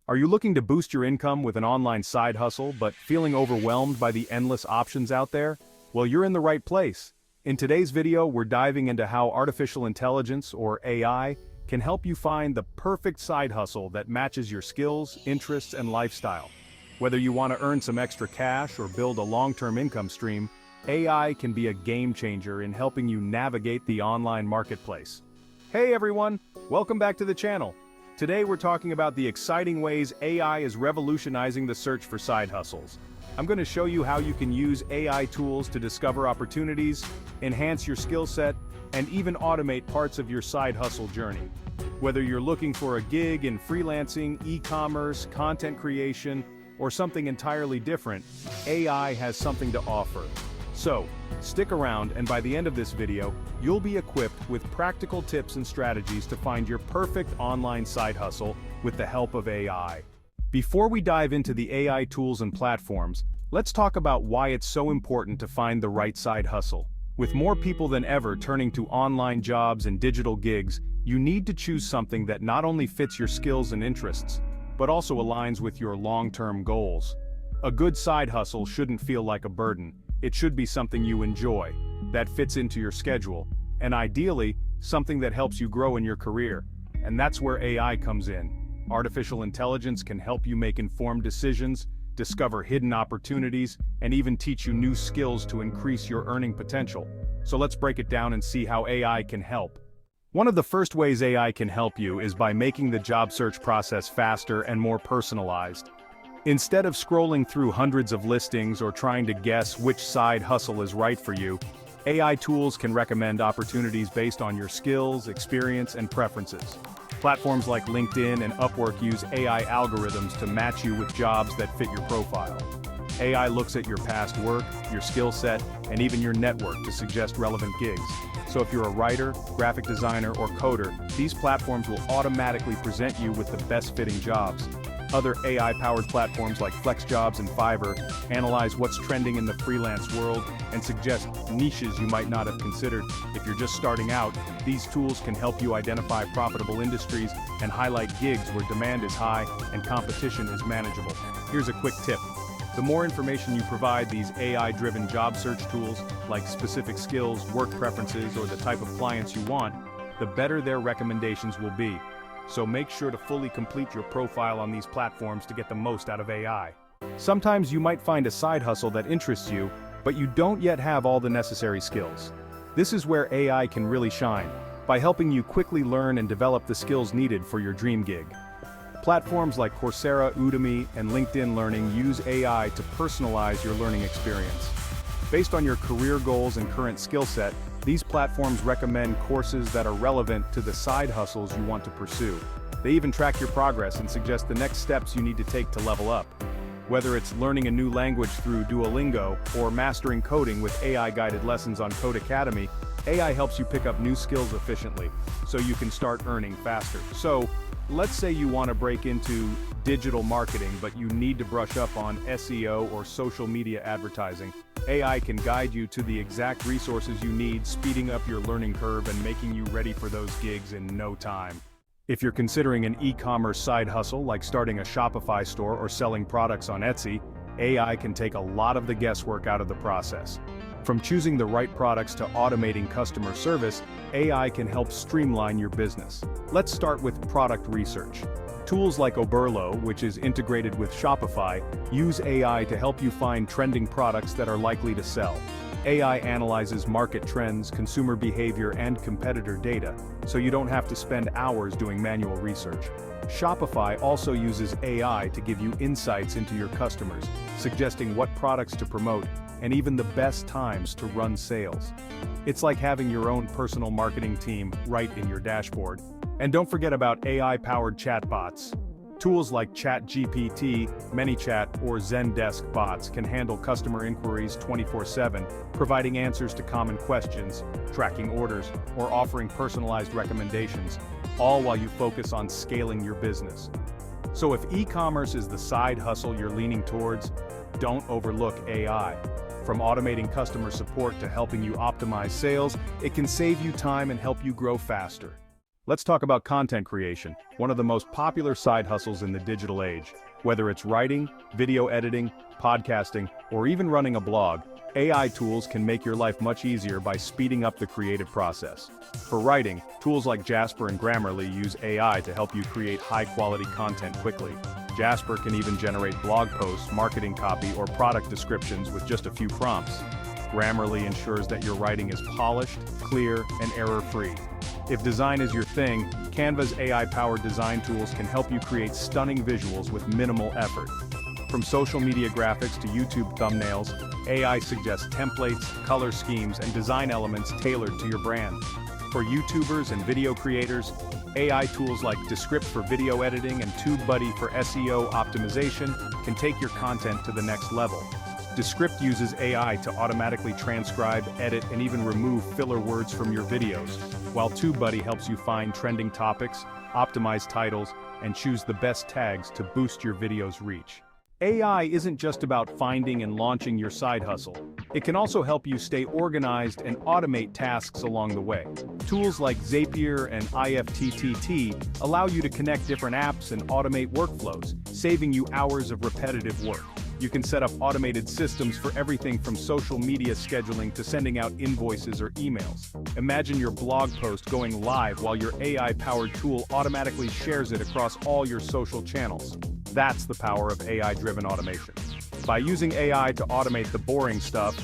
Are you looking to boost your income with an online side hustle but feeling overwhelmed by the endless options out there? Well, you're in the right place. In today's video, we're diving into how artificial intelligence, or AI, can help you find the perfect side hustle that matches your skills, interests, and lifestyle. Whether you want to earn some extra cash or build a long-term income stream, AI can be a game changer in helping you navigate the online marketplace. Hey everyone, welcome back to the channel. Today we're talking about the exciting ways AI is revolutionizing the search for side hustles. I'm going to show you how you can use AI tools to discover opportunities, enhance your skill set, and even automate parts of your side hustle journey. Whether you're looking for a gig in freelancing, e-commerce, content creation, or something entirely different, AI has something to offer. So, stick around, and by the end of this video, you'll be equipped with practical tips and strategies to find your perfect online side hustle with the help of AI. Before we dive into the AI tools and platforms, let's talk about why it's so important to find the right side hustle. With more people than ever turning to online jobs and digital gigs, you need to choose something that not only fits your skills and interests, but also aligns with your long-term goals. A good side hustle shouldn't feel like a burden. It should be something you enjoy, that fits into your schedule, and ideally, something that helps you grow in your career. And that's where AI comes in. Artificial intelligence can help you make informed decisions, discover hidden opportunities, and even teach you new skills to increase your earning potential. So let's break it down and see how AI can help. One of the first ways AI can help you is by making the job search process faster and more personalized. Instead of scrolling through hundreds of listings or trying to guess which side hustle is right for you, AI tools can recommend opportunities based on your skills, experience, and preferences. Platforms like LinkedIn and Upwork use AI algorithms to match you with jobs that fit your profile. AI looks at your past work, your skill set, and even your network to suggest relevant gigs. So if you're a writer, graphic designer, or coder, these platforms will automatically present you with the best-fitting jobs. Other AI-powered platforms like FlexJobs and Fiverr analyze what's trending in the freelance world and suggest niches you might not have considered. If you're just starting out, these tools can help you identify profitable industries and highlight gigs where demand is high and competition is manageable. Here's a quick tip. The more information you provide these AI-driven job search tools, like specific skills, work preferences, or the type of clients you want, the better their recommendations will be. So make sure to fully complete your profile on these platforms to get the most out of AI. Sometimes you might find a side hustle that interests you, but you don't yet have all the necessary skills. This is where AI can really shine, by helping you quickly learn and develop the skills needed for your dream gig. Platforms like Coursera, Udemy, and LinkedIn Learning use AI to personalize your learning experience. Based on your career goals and current skill set, these platforms recommend courses that are relevant to the side hustles you want to pursue. They even track your progress and suggest the next steps you need to take to level up. Whether it's learning a new language through Duolingo or mastering coding with AI-guided lessons on Codecademy, AI helps you pick up new skills efficiently, so you can start earning faster. So, let's say you want to break into digital marketing, but you need to brush up on SEO or social media advertising. AI can guide you to the exact resources you need, speeding up your learning curve and making you ready for those gigs in no time. If you're considering an e-commerce side hustle like starting a Shopify store or selling products on Etsy, AI can take a lot of the guesswork out of the process. From choosing the right products to automating customer service, AI can help streamline your business. Let's start with product research. Tools like Oberlo, which is integrated with Shopify, use AI to help you find trending products that are likely to sell. AI analyzes market trends, consumer behavior, and competitor data, so you don't have to spend hours doing manual research. Shopify also uses AI to give you insights into your customers, suggesting what products to promote and even the best times to run sales. It's like having your own personal marketing team right in your dashboard. And don't forget about AI-powered chatbots. Tools like ChatGPT, ManyChat, or Zendesk bots can handle customer inquiries 24/7, providing answers to common questions, tracking orders, or offering personalized recommendations, all while you focus on scaling your business. So if e-commerce is the side hustle you're leaning towards, don't overlook AI. From automating customer support to helping you optimize sales, it can save you time and help you grow faster. Let's talk about content creation, one of the most popular side hustles in the digital age. Whether it's writing, video editing, podcasting, or even running a blog, AI tools can make your life much easier by speeding up the creative process. For writing, tools like Jasper and Grammarly use AI to help you create high-quality content quickly. Jasper can even generate blog posts, marketing copy, or product descriptions with just a few prompts. Grammarly ensures that your writing is polished, clear, and error-free. If design is your thing, Canva's AI-powered design tools can help you create stunning visuals with minimal effort. From social media graphics to YouTube thumbnails, AI suggests templates, color schemes, and design elements tailored to your brand. For YouTubers and video creators, AI tools like Descript for video editing and TubeBuddy for SEO optimization can take your content to the next level. Descript uses AI to automatically transcribe, edit, and even remove filler words from your videos, while TubeBuddy helps you find trending topics, optimize titles, and choose the best tags to boost your video's reach. AI isn't just about finding and launching your side hustle. It can also help you stay organized and automate tasks along the way. Tools like Zapier and IFTTT allow you to connect different apps and automate workflows, saving you hours of repetitive work. You can set up automated systems for everything from social media scheduling to sending out invoices or emails. Imagine your blog post going live while your AI-powered tool automatically shares it across all your social channels. That's the power of AI-driven automation. By using AI to automate the boring stuff,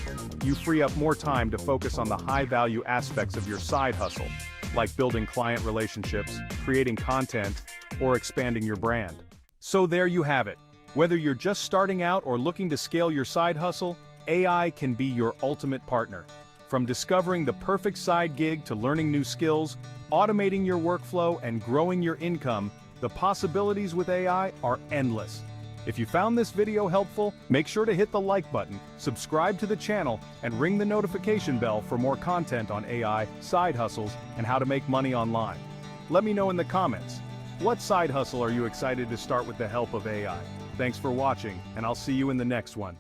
you free up more time to focus on the high-value aspects of your side hustle, like building client relationships, creating content, or expanding your brand. So there you have it. Whether you're just starting out or looking to scale your side hustle, AI can be your ultimate partner. From discovering the perfect side gig to learning new skills, automating your workflow, and growing your income, the possibilities with AI are endless. If you found this video helpful, make sure to hit the like button, subscribe to the channel, and ring the notification bell for more content on AI, side hustles, and how to make money online. Let me know in the comments. What side hustle are you excited to start with the help of AI? Thanks for watching, and I'll see you in the next one.